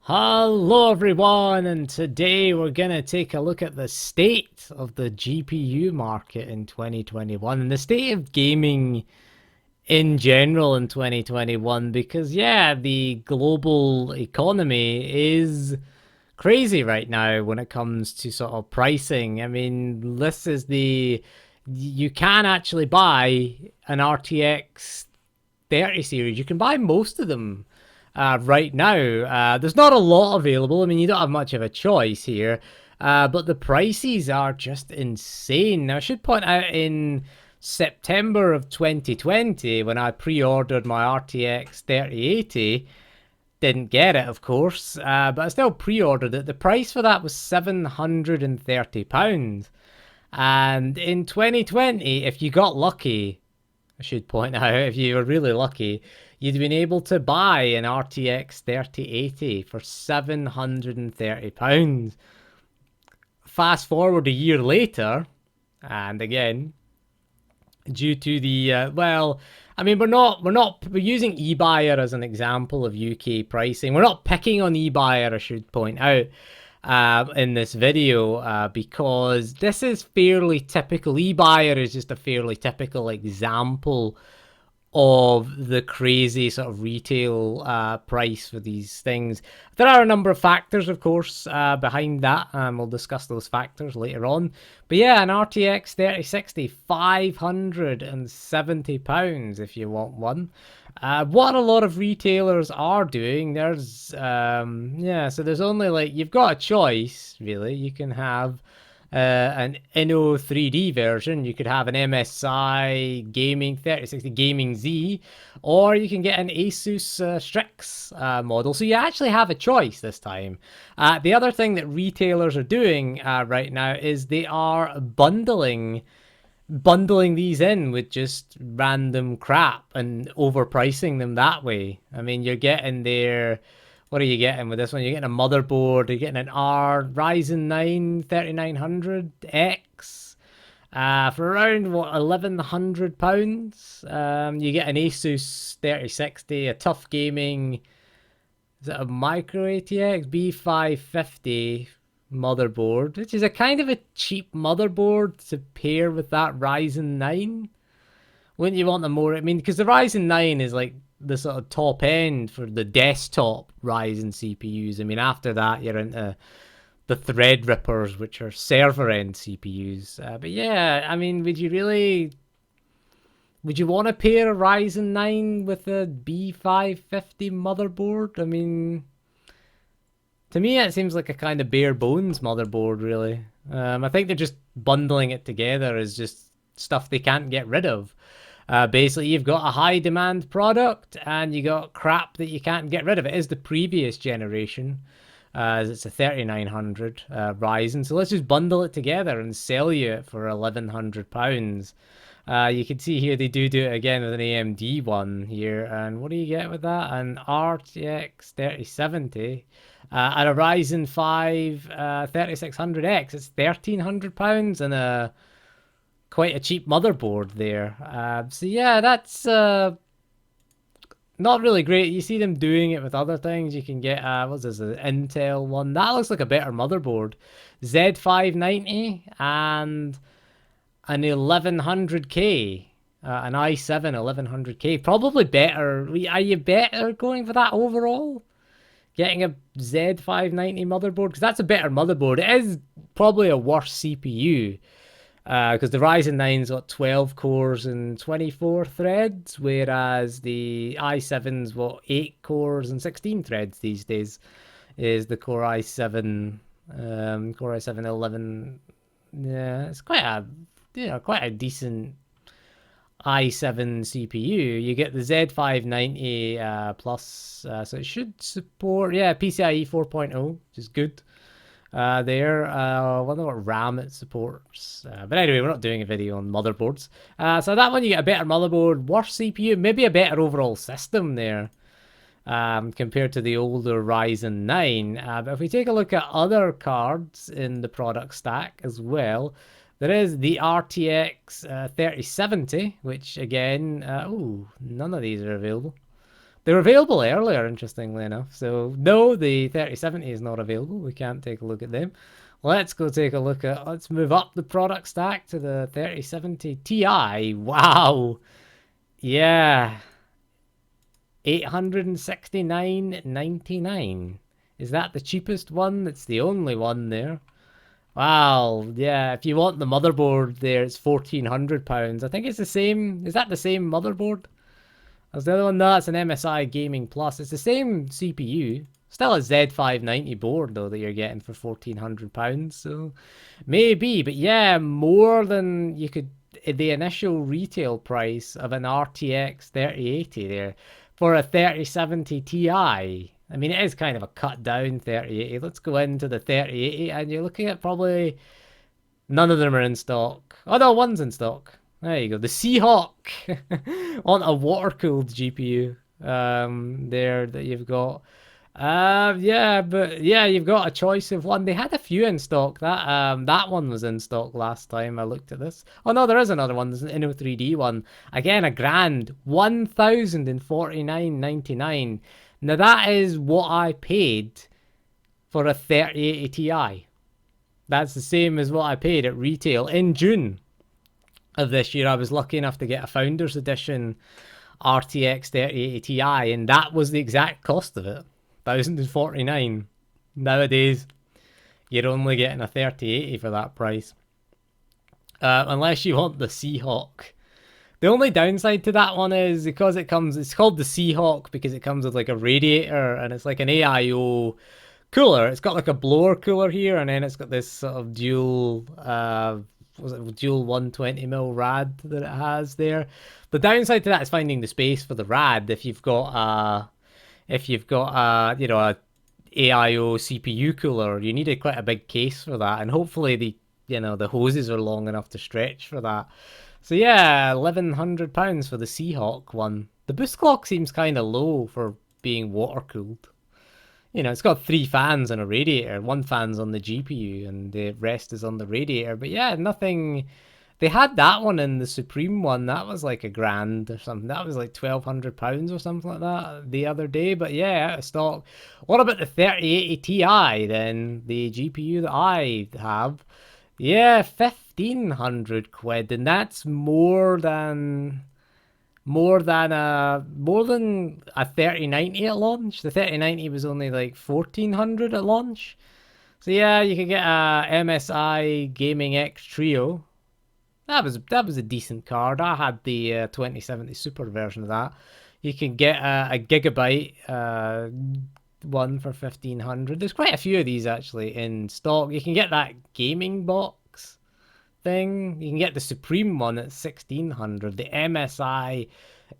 Hello everyone, and today we're gonna take a look at the state of the GPU market in 2021 and the state of gaming in general in 2021 because the global economy is crazy right now when it comes to sort of pricing. I mean, this is you can actually buy an RTX 30 series. You can buy most of them right now. There's not a lot available. I mean, you don't have much of a choice here, but the prices are just insane. Now, I should point out in September of 2020, when I pre-ordered my RTX 3080, didn't get it, of course, but I still pre-ordered it. The price for that was £730. And in 2020, if you got lucky, I should point out, if you were really lucky, you'd been able to buy an RTX 3080 for £730. Fast forward a year later, and again, due to we're using eBuyer as an example of UK pricing. We're not picking on eBuyer, I should point out, in this video, because this is fairly typical. eBuyer is just a fairly typical example of the crazy sort of retail price for these things. There are a number of factors, of course, behind that, and we'll discuss those factors later on. But yeah, an RTX 3060, £570 if you want one. What a lot of retailers are doing, so there's only you've got a choice, really. You can have an Inno 3D version. You could have an MSI Gaming 3060 Gaming Z, or you can get an Asus Strix model. So you actually have a choice this time. The other thing that retailers are doing right now is they are bundling these in with just random crap and overpricing them that way. I mean, you're getting their what are you getting with this one? You're getting a motherboard, you're getting an Ryzen 9 3900X for around, what, £1,100. You get an Asus 3060, a Tough Gaming, is it a Micro ATX B550 motherboard, which is a kind of a cheap motherboard to pair with that Ryzen 9. Wouldn't you want the more? I mean, because the Ryzen 9 is like the sort of top end for the desktop Ryzen CPUs. I mean, after that, you're into the Threadrippers, which are server end CPUs. But yeah, I mean, would you want to pair a Ryzen 9 with a B550 motherboard? I mean, to me, it seems like a kind of bare bones motherboard, really. I think they're just bundling it together as just stuff they can't get rid of. Basically, you've got a high demand product and you got crap that you can't get rid of. It is the previous generation, as it's a 3900 Ryzen. So let's just bundle it together and sell you it for £1,100. You can see here they do it again with an AMD one here. And what do you get with that? An RTX 3070 and a Ryzen 5 3600X. It's £1,300 and quite a cheap motherboard there. So yeah, that's not really great. You see them doing it with other things. You can get what's this, an Intel one. That looks like a better motherboard. Z590 and an 1100K. An i7 1100K. Probably better. Are you better going for that overall? Getting a Z590 motherboard? Because that's a better motherboard. It is probably a worse CPU. Because the Ryzen 9's got 12 cores and 24 threads, whereas the i7's got 8 cores and 16 threads these days. Is the Core i7, Core i7 11? Yeah, it's quite a decent i7 CPU. You get the Z590 Plus, so it should support PCIe 4.0, which is good. I wonder what RAM it supports. But anyway, we're not doing a video on motherboards. So that one, you get a better motherboard, worse CPU, maybe a better overall system there compared to the older Ryzen 9. But if we take a look at other cards in the product stack as well, there is the RTX 3070, which again, none of these are available. They were available earlier, interestingly enough. So no, the 3070 is not available. We can't take a look at them. Let's go take a look at, let's move up the product stack to the 3070 Ti. Wow. Yeah. 869.99. Is that the cheapest one? It's the only one there. Wow, yeah, if you want the motherboard there, it's £1,400. I think it's the same. Is that the same motherboard as the other one? No, that's an MSI Gaming Plus. It's the same CPU. Still a Z590 board, though, that you're getting for £1,400. So, maybe. But yeah, more than you could... The initial retail price of an RTX 3080 there for a 3070 Ti. I mean, it is kind of a cut down 3080. Let's go into the 3080, and you're looking at probably none of them are in stock. Oh no, one's in stock. There you go. The Seahawk on a water-cooled GPU. There that you've got. Yeah, but yeah, you've got a choice of one. They had a few in stock. That one was in stock last time I looked at this. Oh no, there is another one. There's an Inno3D one. Again, a grand, 1,049.99. Now that is what I paid for a 3080 Ti. That's the same as what I paid at retail in June of this year. I was lucky enough to get a Founders Edition RTX 3080 Ti, and that was the exact cost of it. 1,049. Nowadays, you're only getting a 3080 for that price. Unless you want the Seahawk. The only downside to that one is because it's called the Seahawk because it comes with like a radiator and it's like an AIO cooler. It's got like a blower cooler here, and then it's got this sort of dual, dual 120mm rad that it has there. The downside to that is finding the space for the rad. If you've got a you know, a AIO CPU cooler, you need quite a big case for that, and hopefully the hoses are long enough to stretch for that. So yeah, £1,100 for the Seahawk one. The boost clock seems kind of low for being water cooled. You know, it's got 3 fans and a radiator. 1 fan's on the GPU and the rest is on the radiator. But yeah, nothing. They had that one in the Supreme one. That was like £1,000 or something. That was like £1,200 or something like that the other day. But yeah, out of stock. What about the 3080 Ti then? The GPU that I have. Yeah, 1,500 quid, and that's more than a 3090 at launch. The 3090 was only like 1,400 at launch. So yeah, you could get a MSI Gaming X Trio. That was a decent card. I had the 2070 Super version of that. You can get a Gigabyte one for 1,500. There's quite a few of these actually in stock. You can get that gaming box thing. You can get the Supreme one at 1,600. The MSI,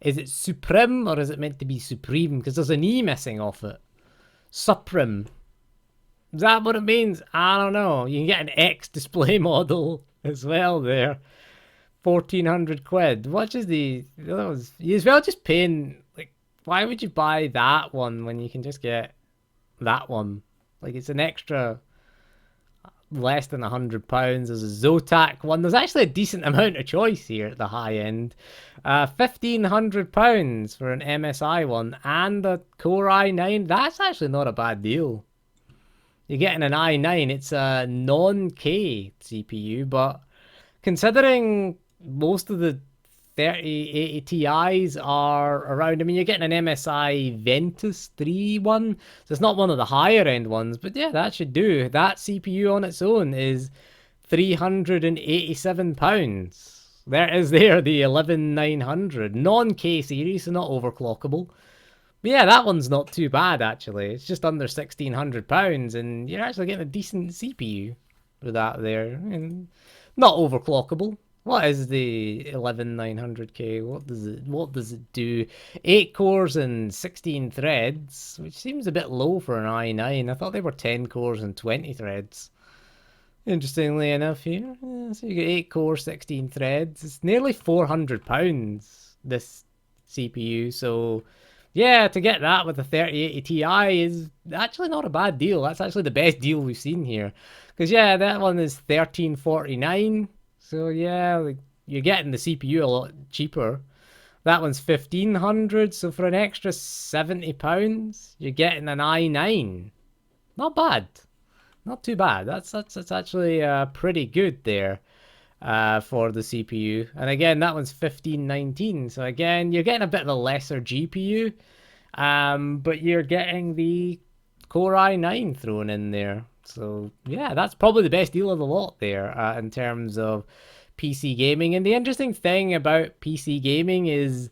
is it Supreme or is it meant to be Supreme? Because there's an E missing off it. Supreme. Is that what it means? I don't know. You can get an X display model as well there. 1,400 quid. What is you as well just paying, like, why would you buy that one when you can just get that one? Like, it's an extra less than £100. There's a Zotac one. There's actually a decent amount of choice here at the high end. £1,500 for an MSI one and a Core i9. That's actually not a bad deal. You're getting an i9. It's a non-K CPU, but considering most of the 3080 Ti's are around, I mean, you're getting an MSI Ventus 3 one, so it's not one of the higher end ones, but yeah, that should do. That CPU on its own is £387. There, the 11900 non-K series, so not overclockable. But yeah, that one's not too bad actually. It's just under £1,600, and you're actually getting a decent CPU with that there, and not overclockable. What is the 11900K? What does it do? 8 cores and 16 threads, which seems a bit low for an i9. I thought they were 10 cores and 20 threads. Interestingly enough here. Yeah, so you get 8 cores, 16 threads. It's nearly £400, this CPU. So yeah, to get that with a 3080 Ti is actually not a bad deal. That's actually the best deal we've seen here. Because yeah, that one is $1,349. So yeah, like, you're getting the CPU a lot cheaper. That one's 1500. So for an extra £70, you're getting an i9. Not bad. Not too bad. That's actually pretty good there for the CPU. And again, that one's 1519. So again, you're getting a bit of a lesser GPU, but you're getting the Core i9 thrown in there. So yeah, that's probably the best deal of the lot there in terms of PC gaming. And the interesting thing about PC gaming is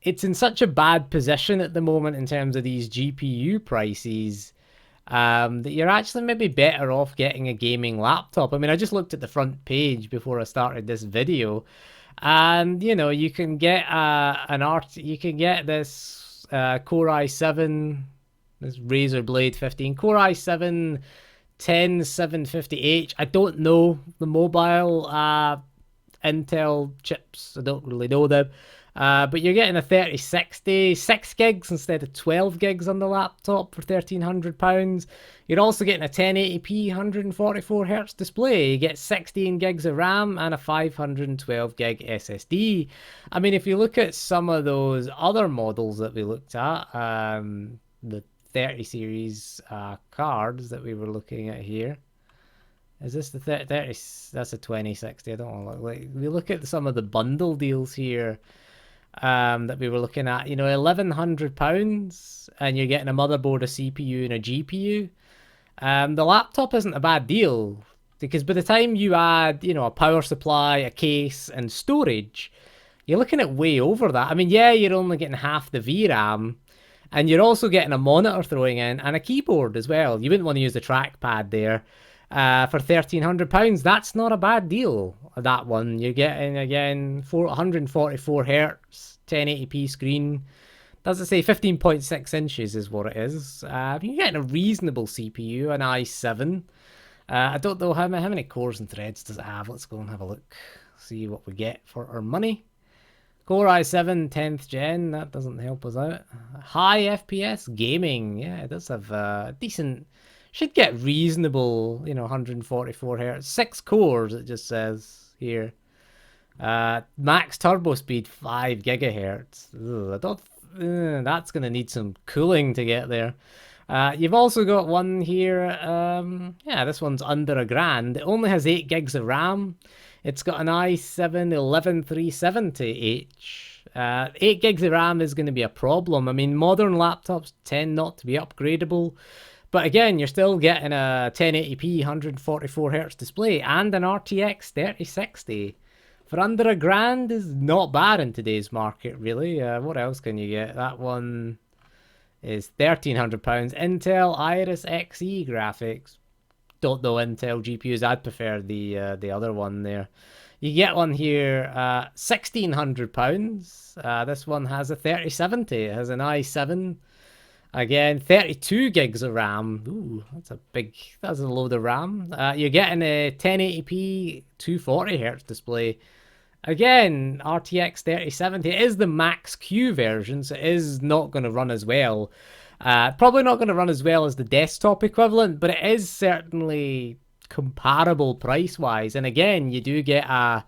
it's in such a bad position at the moment in terms of these GPU prices, that you're actually maybe better off getting a gaming laptop. I mean, I just looked at the front page before I started this video, and you know, you can get you can get this Core i7, this Razer Blade 15 Core i7 10750H. I don't know the mobile Intel chips. I don't really know them. But you're getting a 3060, 6 gigs instead of 12 gigs on the laptop for £1,300. You're also getting a 1080p 144Hz display. You get 16 gigs of RAM and a 512 gig SSD. I mean, if you look at some of those other models that we looked at, the 30 series cards that we were looking at here. Is this the 30? That's a 2060. I don't want to look like. We look at some of the bundle deals here that we were looking at. You know, £1,100, and you're getting a motherboard, a CPU, and a GPU. The laptop isn't a bad deal because by the time you add, you know, a power supply, a case, and storage, you're looking at way over that. I mean, yeah, you're only getting half the VRAM. And you're also getting a monitor throwing in and a keyboard as well. You wouldn't want to use the trackpad there for £1,300. That's not a bad deal, that one. You're getting, again, 144 hertz, 1080p screen. Does it say 15.6 inches is what it is. You're getting a reasonable CPU, an i7. I don't know how many cores and threads does it have. Let's go and have a look. See what we get for our money. Core i7 10th gen, that doesn't help us out. High FPS gaming, yeah, it does have decent, should get reasonable, you know, 144 hertz. 6 cores, it just says here. Max turbo speed 5 gigahertz. Ugh, I don't, that's going to need some cooling to get there. You've also got one here, yeah, this one's under £1,000. It only has 8 gigs of RAM. It's got an i7 11370H. 8 gigs of RAM is going to be a problem. I mean, modern laptops tend not to be upgradable. But again, you're still getting a 1080p 144Hz display and an RTX 3060. For under £1,000 is not bad in today's market, really. What else can you get? That one is £1,300. Intel Iris Xe graphics. Don't know Intel GPUs. I'd prefer the other one there. You get one here, £1,600. This one has a 3070. It has an i7. Again, 32 gigs of RAM. Ooh, that's a load of RAM. You're getting a 1080p 240Hz display. Again, RTX 3070. It is the Max Q version, so it is not going to run as well. Probably not going to run as well as the desktop equivalent, but it is certainly comparable price-wise. And again, you do get a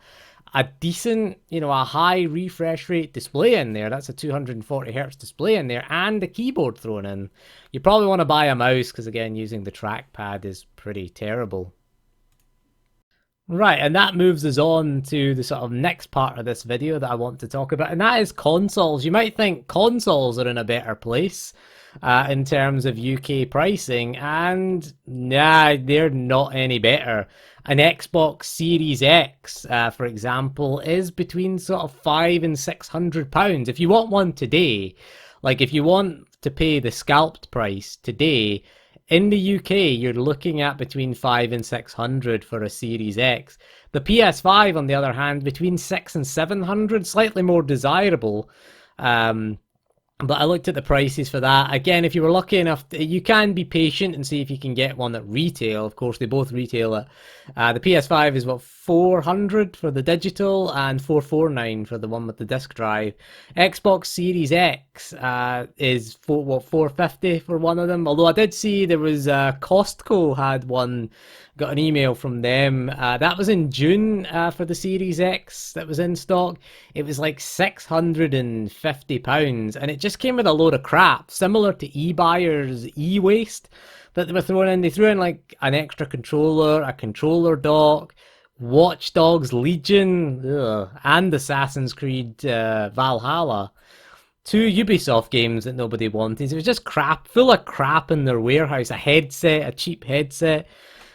decent, you know, a high refresh rate display in there. That's a 240Hz display in there, and a keyboard thrown in. You probably want to buy a mouse because, again, using the trackpad is pretty terrible. Right, and that moves us on to the sort of next part of this video that I want to talk about, and that is consoles. You might think consoles are in a better place in terms of UK pricing, and nah, they're not any better. An Xbox Series X, for example, is between sort of £500 and £600. If you want one today, like if you want to pay the scalped price today, in the UK, you're looking at between £500 and £600 for a Series X. The PS5, on the other hand, between £600 and £700, slightly more desirable. But I looked at the prices for that. Again, if you were lucky enough, you can be patient and see if you can get one at retail. Of course, they both retail at the PS5 is what 400 for the digital and 449 for the one with the disc drive. Xbox Series X is 450 for one of them. Although I did see there was Costco had one. Got an email from them. That was in June for the Series X that was in stock. It was like £650, and it just came with a load of crap, similar to eBuyer's e-waste that they were throwing in. They threw in like an extra controller, a controller dock, Watch Dogs Legion, and Assassin's Creed Valhalla. Two Ubisoft games that nobody wanted. It was just crap, full of crap in their warehouse. A headset, a cheap headset,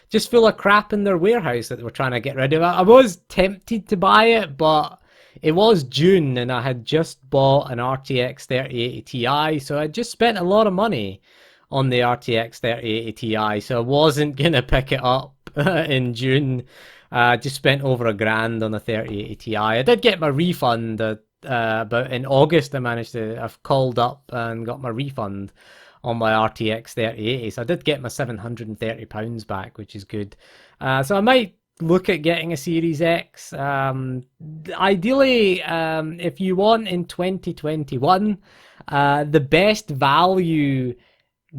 just full of crap in their warehouse that they were trying to get rid of. I was tempted to buy it, but it was June and I had just bought an RTX 3080 Ti, so I just spent a lot of money on the RTX 3080 Ti, so I wasn't going to pick it up in June. Just spent over £1,000 on a 3080 Ti. I did get my refund, but in August I've called up and got my refund on my RTX 3080, so I did get my £730 back, which is good. So I might look at getting a Series X. Ideally, if you want in 2021, the best value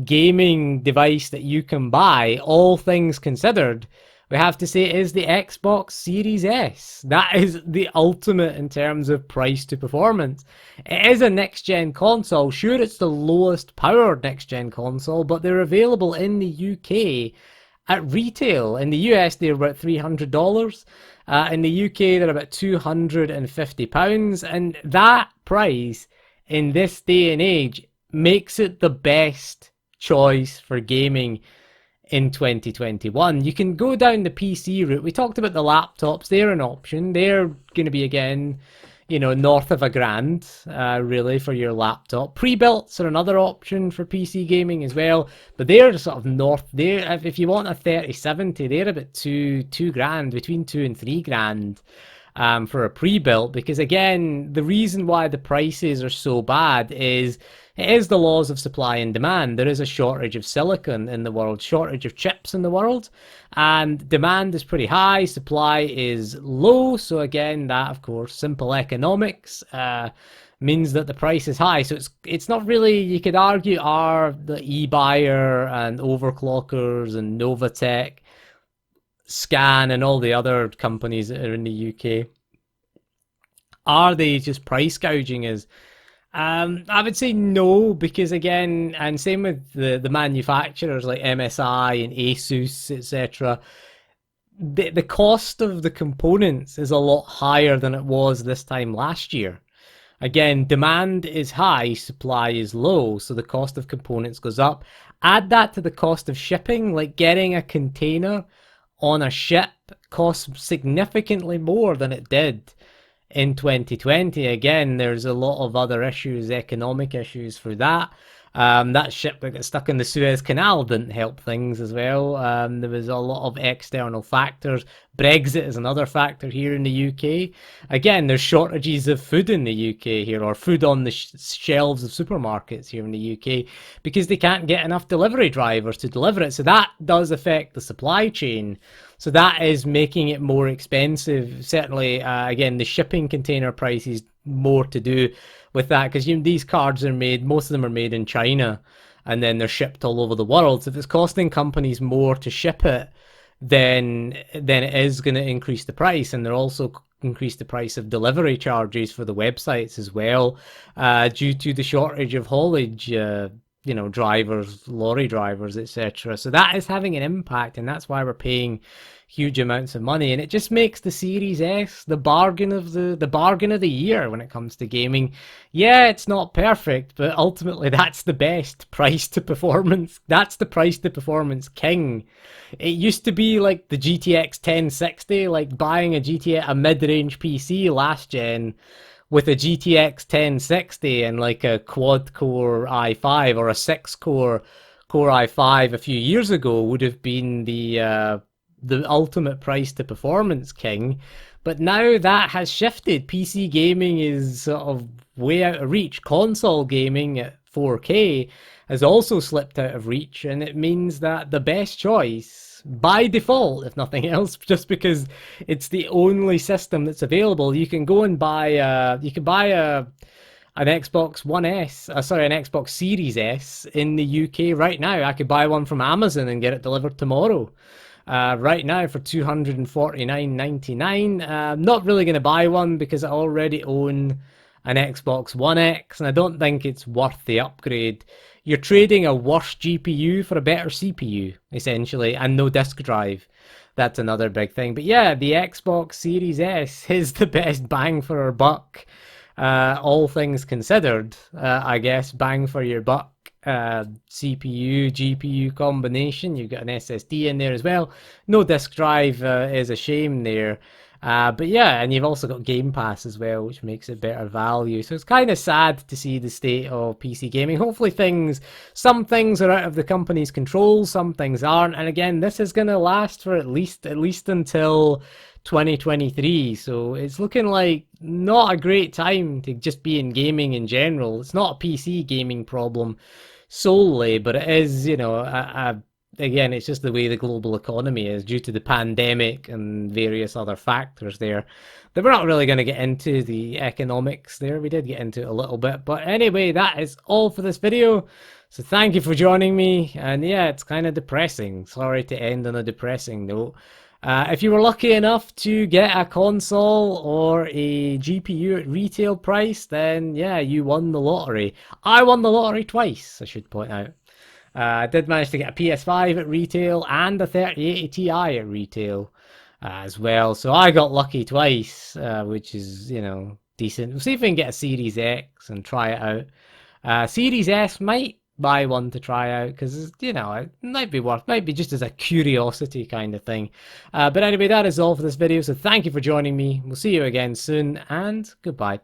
gaming device that you can buy, all things considered, we have to say is the Xbox Series S. That is the ultimate in terms of price to performance. It is a next-gen console. Sure, it's the lowest powered next-gen console, but they're available in the UK at retail. In the US, they're about $300. In the UK, they're about £250. And that price, in this day and age, makes it the best choice for gaming in 2021. You can go down the PC route. We talked about the laptops. They're an option. They're going to be, again, north of £1,000, really, for your laptop. Pre-builts are another option for PC gaming as well, but they're sort of north. If you want a 3070, they're about two grand, between 2 and 3 grand. For a pre-built, because again, the reason why the prices are so bad is it is the laws of supply and demand. There is a shortage of silicon in the world, shortage of chips in the world, and demand is pretty high, supply is low. So again, that of course, simple economics means that the price is high. So it's not really, you could argue, are the eBuyer and Overclockers and Novatech, Scan and all the other companies that are in the UK, are they just price gouging us? I would say no, because again, and same with the manufacturers like MSI and Asus, etc. The cost of the components is a lot higher than it was this time last year. Again, demand is high, supply is low, so the cost of components goes up. Add that to the cost of shipping, like getting a container on a ship costs significantly more than it did in 2020. Again, there's a lot of other issues, economic issues for that. That ship that got stuck in the Suez Canal didn't help things as well. There was a lot of external factors. Brexit is another factor here in the UK. Again, there's shortages of food in the UK here, or food on the shelves of supermarkets here in the UK, because they can't get enough delivery drivers to deliver it. So that does affect the supply chain. So that is making it more expensive. Certainly, again, the shipping container price is more to do with that, because these cards are made, most of them are made in China, and then they're shipped all over the world. So if it's costing companies more to ship it, then it is going to increase the price, and they're also increase the price of delivery charges for the websites as well, due to the shortage of haulage, drivers, lorry drivers, etc. So that is having an impact, and that's why we're paying huge amounts of money, and it just makes the Series S the bargain of the year when it comes to gaming. Yeah, it's not perfect, but ultimately that's the best price to performance. That's the price to performance king. It used to be like the GTX 1060, like buying a mid-range PC last gen with a GTX 1060 and like a quad-core i5 or a 6-core Core i5 a few years ago would have been the ultimate price to performance king. But now that has shifted. PC gaming is sort of way out of reach. Console gaming at 4K has also slipped out of reach, and it means that the best choice, by default, if nothing else, just because it's the only system that's available, you can go and buy an Xbox One S, sorry, an Xbox Series S in the UK right now. I could buy one from Amazon and get it delivered tomorrow. Right now for $249.99. I'm not really going to buy one because I already own an Xbox One X, and I don't think it's worth the upgrade. You're trading a worse GPU for a better CPU, essentially, and no disk drive. That's another big thing. But yeah, the Xbox Series S is the best bang for our buck. All things considered, I guess, bang for your buck. CPU, GPU combination. You've got an SSD in there as well. No disk drive is a shame there. But yeah, and you've also got Game Pass as well, which makes it better value. So it's kind of sad to see the state of PC gaming. Hopefully some things are out of the company's control, some things aren't. And again, this is going to last for at least until 2023. So it's looking like not a great time to just be in gaming in general. It's not a PC gaming problem solely, but it is, again, it's just the way the global economy is due to the pandemic and various other factors there. That we're not really going to get into the economics there. We did get into it a little bit. But anyway, that is all for this video. So thank you for joining me. And yeah, it's kind of depressing. Sorry to end on a depressing note. If you were lucky enough to get a console or a GPU at retail price, then yeah, you won the lottery. I won the lottery twice, I should point out. I did manage to get a PS5 at retail and a 3080 Ti at retail as well. So I got lucky twice, which is, decent. We'll see if we can get a Series X and try it out. Series S might buy one to try out because, it might be just as a curiosity kind of thing. But anyway, that is all for this video. So thank you for joining me. We'll see you again soon, and goodbye.